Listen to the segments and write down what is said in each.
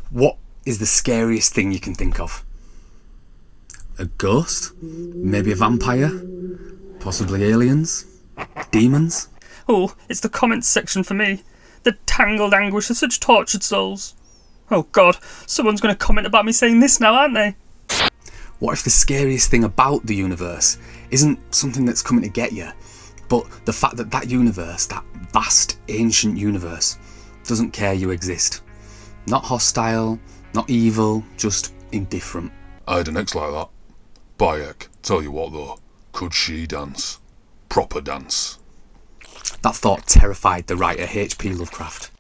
What is the scariest thing you can think of? A ghost? Maybe a vampire? Possibly aliens? Demons? Oh, it's the comments section for me. The tangled anguish of such tortured souls. Oh God, someone's going to comment about me saying this now, aren't they? What if the scariest thing about the universe isn't something that's coming to get you, but the fact that that universe, that vast ancient universe, doesn't care you exist? Not hostile, not evil, just indifferent. I had an ex like that. Bayek, tell you what though, could she dance? Proper dance. That thought terrified the writer H.P. Lovecraft.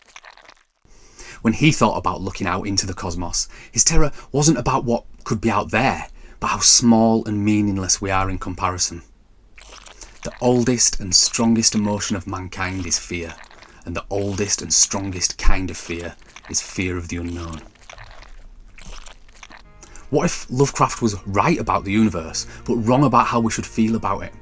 When he thought about looking out into the cosmos, his terror wasn't about what could be out there, but how small and meaningless we are in comparison. The oldest and strongest emotion of mankind is fear, and the oldest and strongest kind of fear is fear of the unknown. What if Lovecraft was right about the universe, but wrong about how we should feel about it?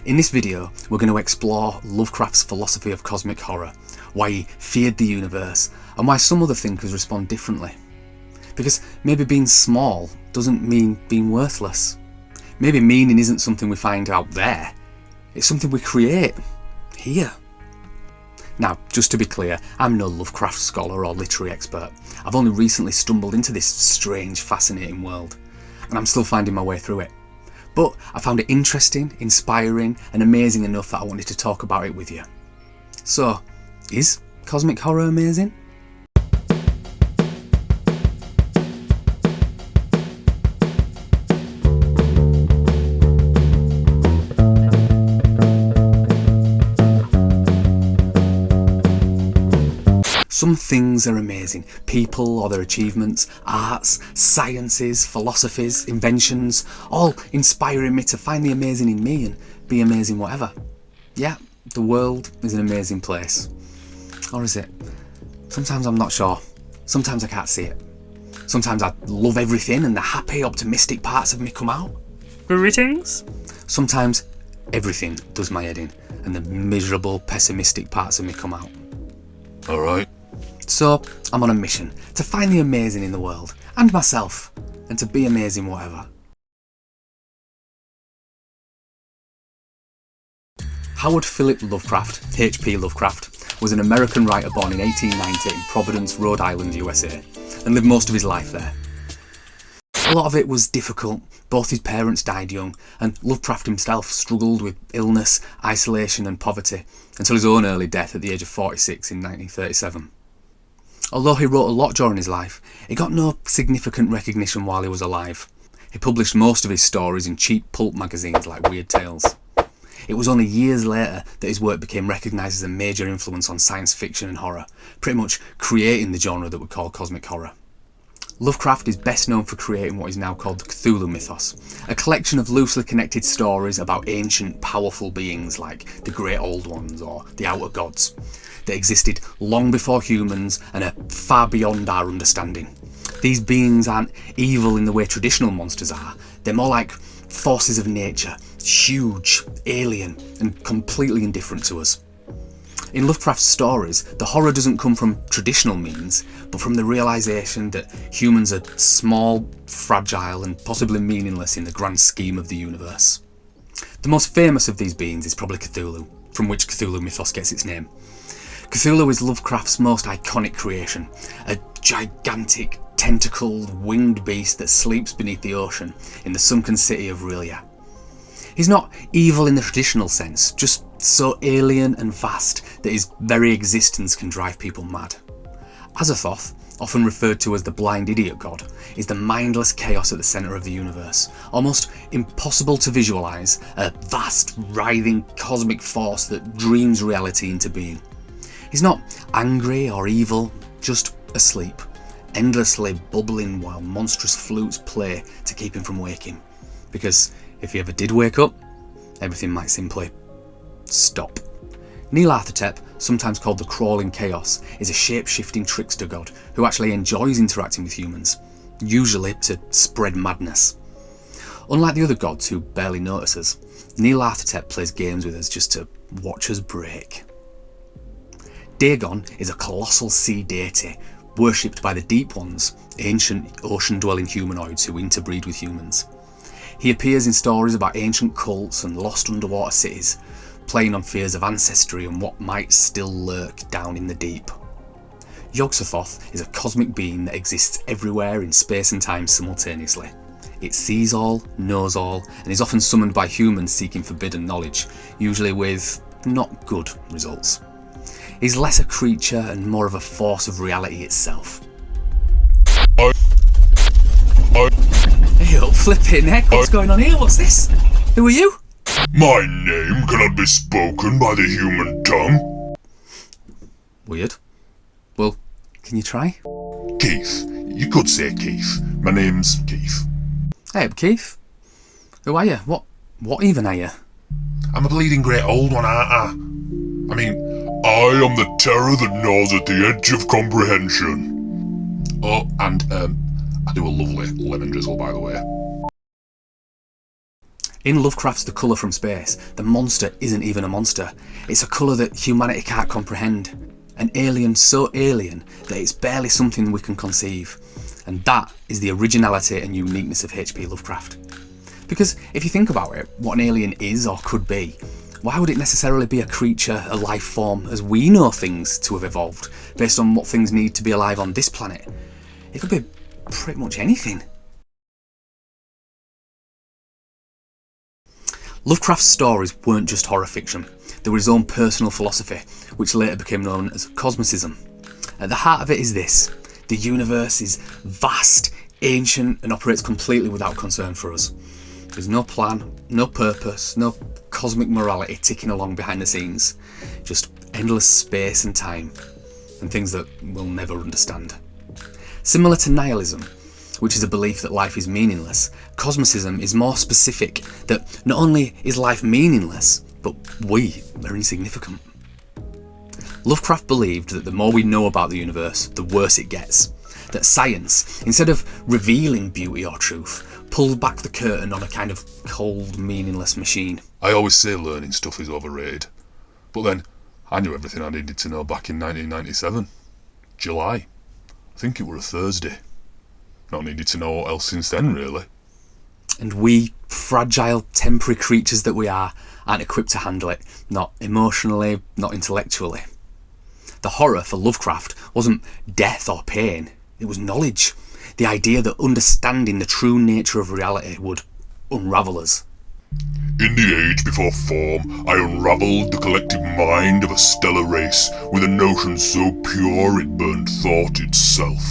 In this video, we're going to explore Lovecraft's philosophy of cosmic horror, why he feared the universe, and why some other thinkers respond differently. Because maybe being small doesn't mean being worthless. Maybe meaning isn't something we find out there, it's something we create here. Now, just to be clear, I'm no Lovecraft scholar or literary expert. I've only recently stumbled into this strange, fascinating world, and I'm still finding my way through it. But I found it interesting, inspiring, and amazing enough that I wanted to talk about it with you. So, is cosmic horror amazing? Some things are amazing. People or their achievements, arts, sciences, philosophies, inventions, all inspiring me to find the amazing in me and be amazing whatever. Yeah, the world is an amazing place. Or is it? Sometimes I'm not sure. Sometimes I can't see it. Sometimes I love everything and the happy, optimistic parts of me come out. Greetings? Sometimes everything does my head in and the miserable, pessimistic parts of me come out. Alright. So, I'm on a mission to find the amazing in the world, and myself, and to be amazing whatever. Howard Philip Lovecraft, H.P. Lovecraft, was an American writer born in 1890 in Providence, Rhode Island, USA, and lived most of his life there. A lot of it was difficult. Both his parents died young, and Lovecraft himself struggled with illness, isolation and poverty, until his own early death at the age of 46 in 1937. Although he wrote a lot during his life, he got no significant recognition while he was alive. He published most of his stories in cheap pulp magazines like Weird Tales. It was only years later that his work became recognised as a major influence on science fiction and horror, pretty much creating the genre that we call cosmic horror. Lovecraft is best known for creating what is now called the Cthulhu mythos, a collection of loosely connected stories about ancient, powerful beings like the Great Old Ones or the Outer Gods, that existed long before humans and are far beyond our understanding. These beings aren't evil in the way traditional monsters are, they're more like forces of nature, huge, alien, and completely indifferent to us. In Lovecraft's stories, the horror doesn't come from traditional means, but from the realisation that humans are small, fragile, and possibly meaningless in the grand scheme of the universe. The most famous of these beings is probably Cthulhu, from which Cthulhu mythos gets its name. Cthulhu is Lovecraft's most iconic creation, a gigantic, tentacled, winged beast that sleeps beneath the ocean in the sunken city of R'lyeh. He's not evil in the traditional sense, just so alien and vast that his very existence can drive people mad. Azathoth, often referred to as the blind idiot god, is the mindless chaos at the centre of the universe, almost impossible to visualise, a vast, writhing cosmic force that dreams reality into being. He's not angry or evil, just asleep, endlessly bubbling while monstrous flutes play to keep him from waking. Because if he ever did wake up, everything might simply stop. Nyarlathotep, sometimes called the Crawling Chaos, is a shape-shifting trickster god who actually enjoys interacting with humans, usually to spread madness. Unlike the other gods who barely notice us, Nyarlathotep plays games with us just to watch us break. Dagon is a colossal sea deity, worshipped by the Deep Ones, ancient ocean-dwelling humanoids who interbreed with humans. He appears in stories about ancient cults and lost underwater cities, playing on fears of ancestry and what might still lurk down in the deep. Yog-Sothoth is a cosmic being that exists everywhere in space and time simultaneously. It sees all, knows all, and is often summoned by humans seeking forbidden knowledge, usually with not good results. He's less a creature and more of a force of reality itself. Hey up, flipping heck, what's going on here? What's this? Who are you? My name cannot be spoken by the human tongue. Weird. Well, can you try? Keith. You could say Keith. My name's Keith. Hey up, Keith. Who are you? What even are you? I'm a bleeding great old one, aren't I? I mean, I am the terror that gnaws at the edge of comprehension. Oh, and I do a lovely lemon drizzle, by the way. In Lovecraft's The Colour from Space, the monster isn't even a monster. It's a colour that humanity can't comprehend. An alien so alien that it's barely something we can conceive. And that is the originality and uniqueness of H.P. Lovecraft. Because if you think about it, what an alien is or could be, why would it necessarily be a creature, a life form, as we know things to have evolved, based on what things need to be alive on this planet? It could be pretty much anything. Lovecraft's stories weren't just horror fiction, they were his own personal philosophy, which later became known as cosmicism. At the heart of it is this: the universe is vast, ancient, and operates completely without concern for us. There's no plan, no purpose, no cosmic morality ticking along behind the scenes, just endless space and time, and things that we'll never understand. Similar to nihilism, which is a belief that life is meaningless, cosmicism is more specific, that not only is life meaningless, but we are insignificant. Lovecraft believed that the more we know about the universe, the worse it gets. That science, instead of revealing beauty or truth, pulls back the curtain on a kind of cold, meaningless machine. I always say learning stuff is overrated. But then, I knew everything I needed to know back in 1997. July. I think it were a Thursday. Not needed to know what else since then, really. And we, fragile, temporary creatures that we are, aren't equipped to handle it. Not emotionally, not intellectually. The horror for Lovecraft wasn't death or pain, it was knowledge. The idea that understanding the true nature of reality would unravel us. In the age before form, I unravelled the collective mind of a stellar race with a notion so pure it burned thought itself.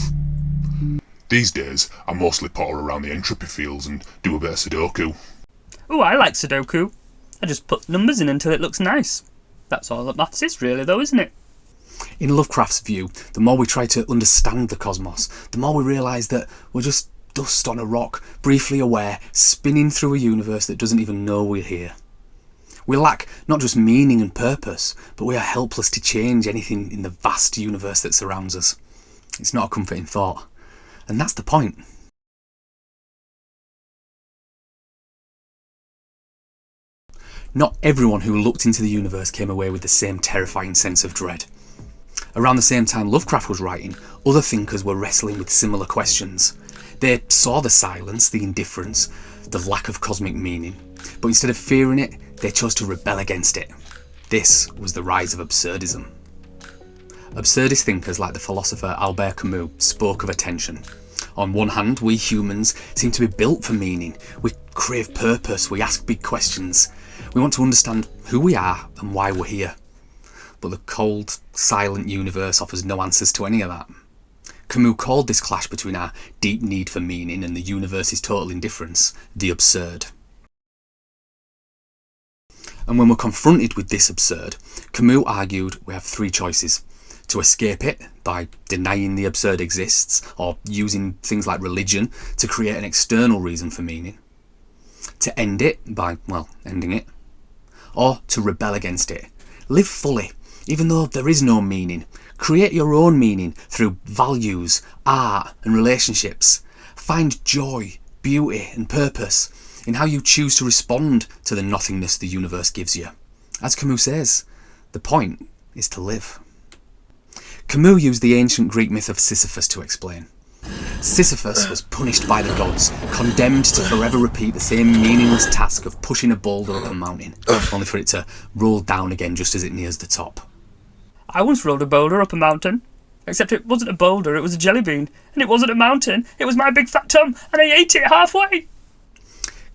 These days, I mostly potter around the entropy fields and do a bit of Sudoku. Oh, I like Sudoku. I just put numbers in until it looks nice. That's all that matters really though, isn't it? In Lovecraft's view, the more we try to understand the cosmos, the more we realise that we're just dust on a rock, briefly aware, spinning through a universe that doesn't even know we're here. We lack not just meaning and purpose, but we are helpless to change anything in the vast universe that surrounds us. It's not a comforting thought. And that's the point. Not everyone who looked into the universe came away with the same terrifying sense of dread. Around the same time Lovecraft was writing, other thinkers were wrestling with similar questions. They saw the silence, the indifference, the lack of cosmic meaning, but instead of fearing it, they chose to rebel against it. This was the rise of absurdism. Absurdist thinkers like the philosopher Albert Camus spoke of attention. On one hand, we humans seem to be built for meaning. We crave purpose, we ask big questions. We want to understand who we are and why we're here. But the cold, silent universe offers no answers to any of that. Camus called this clash between our deep need for meaning and the universe's total indifference the absurd. And when we're confronted with this absurd, Camus argued we have three choices: to escape it by denying the absurd exists, or using things like religion to create an external reason for meaning; to end it by, ending it; or to rebel against it. Live fully, even though there is no meaning. Create your own meaning through values, art and relationships. Find joy, beauty and purpose in how you choose to respond to the nothingness the universe gives you. As Camus says, the point is to live. Camus used the ancient Greek myth of Sisyphus to explain. Sisyphus was punished by the gods, condemned to forever repeat the same meaningless task of pushing a boulder up a mountain, only for it to roll down again just as it nears the top. I once rolled a boulder up a mountain. Except it wasn't a boulder, it was a jelly bean. And it wasn't a mountain, it was my big fat tum, and I ate it halfway!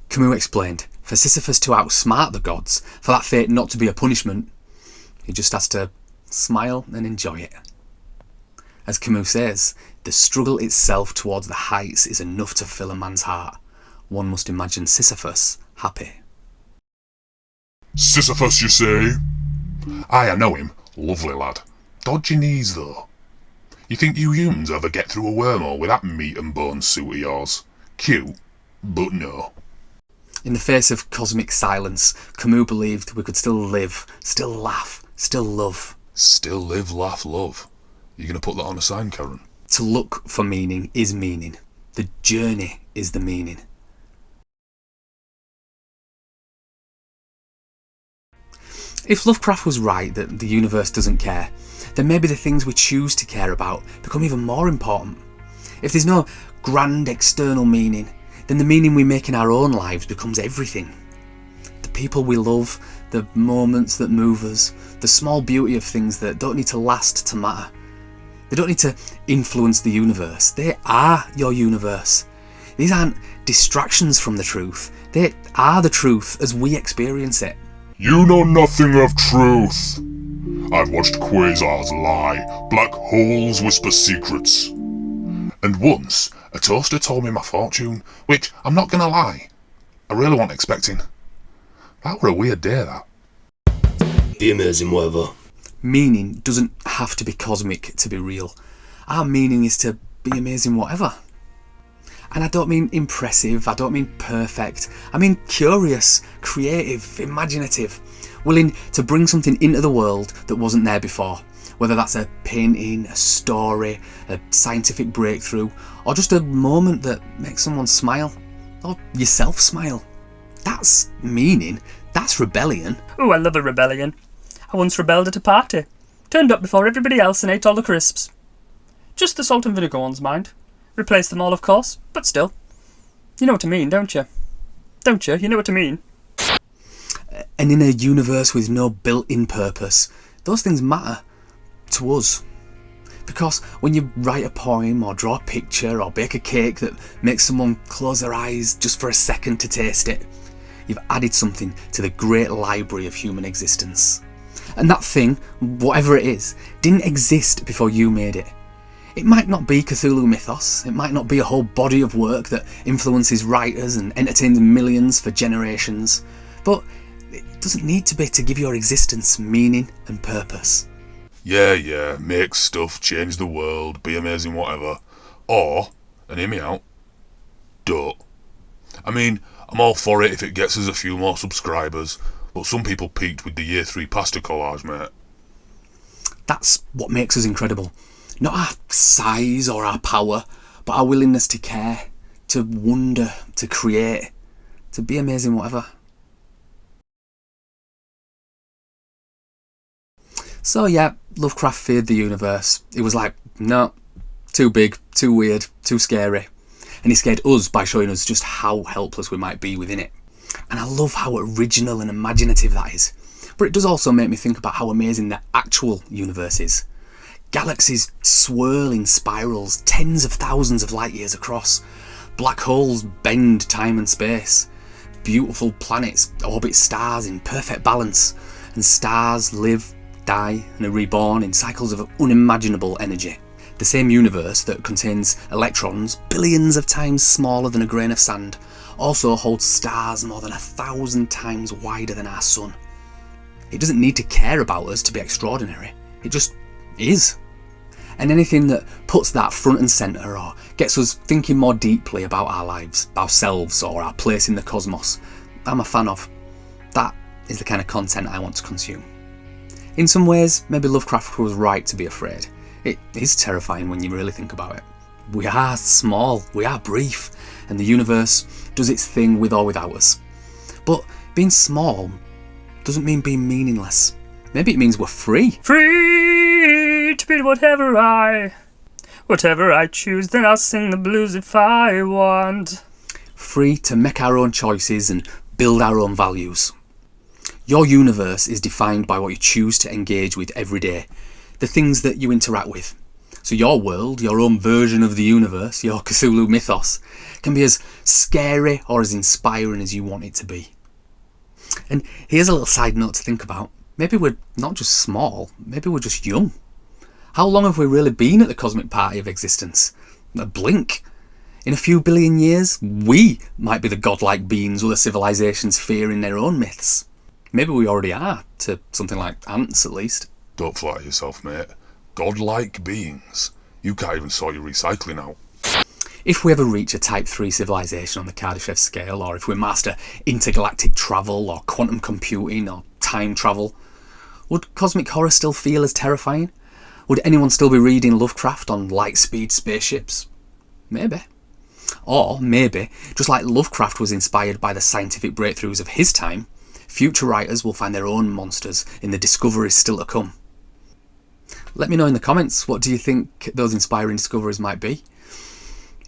Camus explained, for Sisyphus to outsmart the gods, for that fate not to be a punishment, he just has to smile and enjoy it. As Camus says, the struggle itself towards the heights is enough to fill a man's heart. One must imagine Sisyphus happy. Sisyphus, you say? Aye, I know him. Lovely lad. Dodgy knees, though. You think you humans ever get through a wormhole with that meat and bones suit of yours? Cute, but no. In the face of cosmic silence, Camus believed we could still live, still laugh, still love. Still live, laugh, love. You gonna put that on a sign, Karen? To look for meaning is meaning. The journey is the meaning. If Lovecraft was right that the universe doesn't care, then maybe the things we choose to care about become even more important. If there's no grand external meaning, then the meaning we make in our own lives becomes everything. The people we love, the moments that move us, the small beauty of things that don't need to last to matter. They don't need to influence the universe. They are your universe. These aren't distractions from the truth. They are the truth as we experience it. You know nothing of truth. I've watched quasars lie, black holes whisper secrets. And once, a toaster told me my fortune, which, I'm not gonna lie, I really wasn't expecting. That were a weird day, that. Be amazing, whatever. Meaning doesn't have to be cosmic to be real. Our meaning is to be amazing whatever. And I don't mean impressive, I don't mean perfect. I mean curious, creative, imaginative, willing to bring something into the world that wasn't there before. Whether that's a painting, a story, a scientific breakthrough, or just a moment that makes someone smile, or yourself smile. That's meaning, that's rebellion. Oh, I love a rebellion. I once rebelled at a party. Turned up before everybody else and ate all the crisps. Just the salt and vinegar ones, mind. Replaced them all, of course, but still. You know what I mean, don't you? Don't you? You know what I mean? And in a universe with no built-in purpose, those things matter to us. Because when you write a poem or draw a picture or bake a cake that makes someone close their eyes just for a second to taste it, you've added something to the great library of human existence. And that thing, whatever it is, didn't exist before you made it. It might not be Cthulhu mythos, it might not be a whole body of work that influences writers and entertains millions for generations, but it doesn't need to be to give your existence meaning and purpose. Yeah, make stuff, change the world, be amazing whatever. Or, and hear me out, don't. I mean, I'm all for it if it gets us a few more subscribers, but some people peaked with the Year 3 pasta collage, mate. That's what makes us incredible. Not our size or our power, but our willingness to care, to wonder, to create, to be amazing whatever. So yeah, Lovecraft feared the universe. It was like, no, too big, too weird, too scary. And he scared us by showing us just how helpless we might be within it. And I love how original and imaginative that is. But it does also make me think about how amazing the actual universe is. Galaxies swirl in spirals tens of thousands of light years across. Black holes bend time and space. Beautiful planets orbit stars in perfect balance. And stars live, die, and are reborn in cycles of unimaginable energy. The same universe that contains electrons billions of times smaller than a grain of sand also holds stars more than 1,000 times wider than our sun. It doesn't need to care about us to be extraordinary. It just is. And anything that puts that front and centre or gets us thinking more deeply about our lives, ourselves, or our place in the cosmos, I'm a fan of. That is the kind of content I want to consume. In some ways, maybe Lovecraft was right to be afraid. It is terrifying when you really think about it. We are small, we are brief, and the universe does its thing with or without us. But being small doesn't mean being meaningless. Maybe it means we're free. Free to be whatever I choose, then I'll sing the blues if I want. Free to make our own choices and build our own values. Your universe is defined by what you choose to engage with every day, the things that you interact with. So your world, your own version of the universe, your Cthulhu mythos, can be as scary or as inspiring as you want it to be. And here's a little side note to think about. Maybe we're not just small, maybe we're just young. How long have we really been at the cosmic party of existence? A blink. In a few billion years, we might be the godlike beings other civilizations fear in their own myths. Maybe we already are, to something like ants at least. Don't flatter yourself, mate. Godlike beings. You can't even sort your recycling out. If we ever reach a Type 3 civilization on the Kardashev scale, or if we master intergalactic travel, or quantum computing, or time travel, would cosmic horror still feel as terrifying? Would anyone still be reading Lovecraft on light-speed spaceships? Maybe. Or maybe, just like Lovecraft was inspired by the scientific breakthroughs of his time, future writers will find their own monsters in the discoveries still to come. Let me know in the comments, what do you think those inspiring discoveries might be?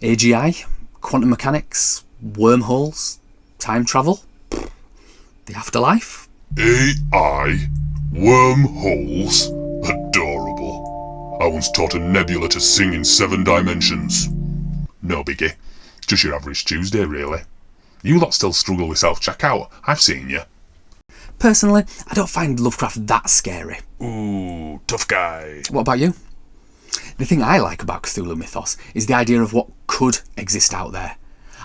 AGI? Quantum mechanics? Wormholes? Time travel? The afterlife? AI? Wormholes? Adorable. I once taught a nebula to sing in 7 dimensions. No biggie. Just your average Tuesday, really. You lot still struggle with self-checkout. I've seen you. Personally, I don't find Lovecraft that scary. Ooh, tough guy. What about you? The thing I like about Cthulhu mythos is the idea of what could exist out there.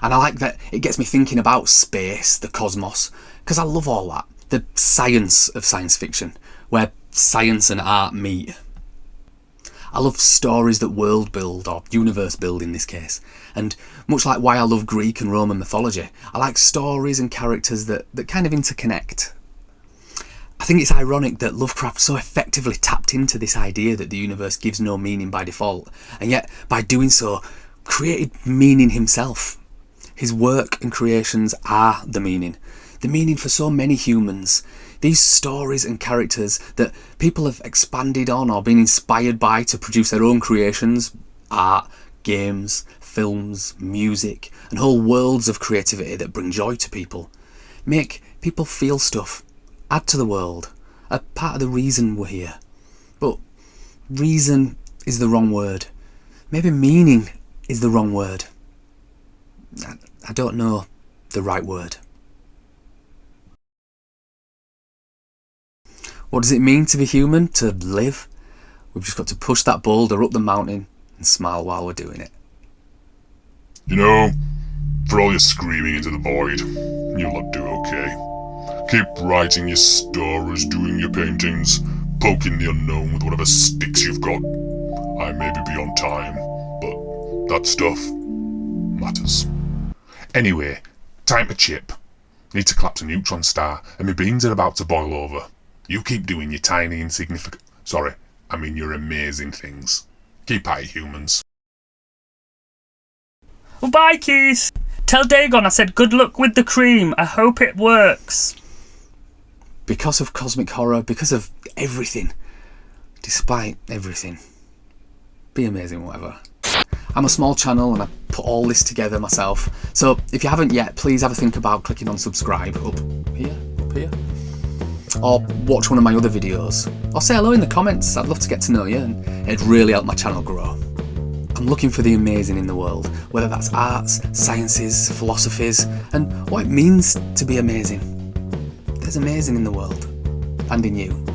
And I like that it gets me thinking about space, the cosmos, because I love all that. The science of science fiction, where science and art meet. I love stories that world build, or universe build in this case. And much like why I love Greek and Roman mythology, I like stories and characters that kind of interconnect. I think it's ironic that Lovecraft so effectively tapped into this idea that the universe gives no meaning by default, and yet, by doing so, created meaning himself. His work and creations are the meaning for so many humans. These stories and characters that people have expanded on or been inspired by to produce their own creations, art, games, films, music, and whole worlds of creativity that bring joy to people, make people feel stuff, add to the world, are part of the reason we're here. But reason is the wrong word. Maybe meaning is the wrong word. I don't know the right word. What does it mean to be human, to live? We've just got to push that boulder up the mountain and smile while we're doing it. You know, for all your screaming into the void, you lot do okay. Keep writing your stories, doing your paintings, poking the unknown with whatever sticks you've got. I may be beyond time, but that stuff matters. Anyway, time to chip. Need to collapse a neutron star, and my beans are about to boil over. You keep doing your tiny, insignificant... your amazing things. Keep at it, humans. Well, bye, Keith. Tell Dagon I said good luck with the cream. I hope it works. Because of cosmic horror, because of everything, despite everything, be amazing, whatever. I'm a small channel and I put all this together myself, so if you haven't yet, please have a think about clicking on subscribe up here, or watch one of my other videos, or say hello in the comments. I'd love to get to know you, and it'd really help my channel grow. I'm looking for the amazing in the world, whether that's arts, sciences, philosophies, and what it means to be amazing. There's amazing in the world, and in you.